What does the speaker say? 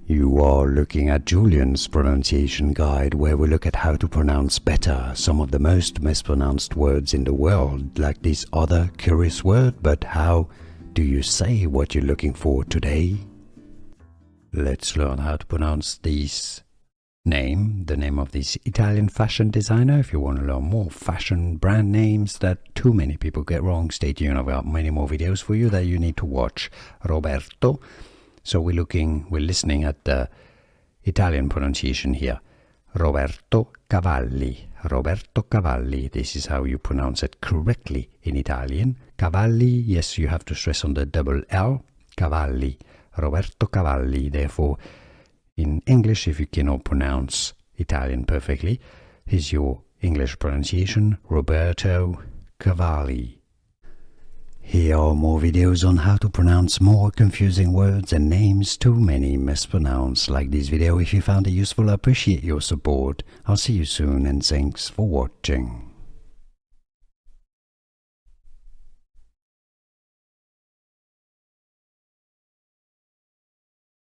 You are looking at Julian's pronunciation guide, where we look at how to pronounce better some of the most mispronounced words in the world, like this other curious word. But how do you say what you're looking for today? Let's learn how to pronounce this name, the name of this Italian fashion designer. If you want to learn more fashion brand names that too many people get wrong, stay tuned. I've got many more videos for you that you need to watch. Roberto. So we're listening at the Italian pronunciation here. Roberto Cavalli. Roberto Cavalli. This is how you pronounce it correctly in Italian. Cavalli, yes, you have to stress on the double L. Cavalli. Roberto Cavalli. Therefore, in English, if you cannot pronounce Italian perfectly, is your English pronunciation Roberto Cavalli. Here are more videos on how to pronounce more confusing words and names too many mispronounced. Like this video if you found it useful. I appreciate your support. I'll see you soon and thanks for watching.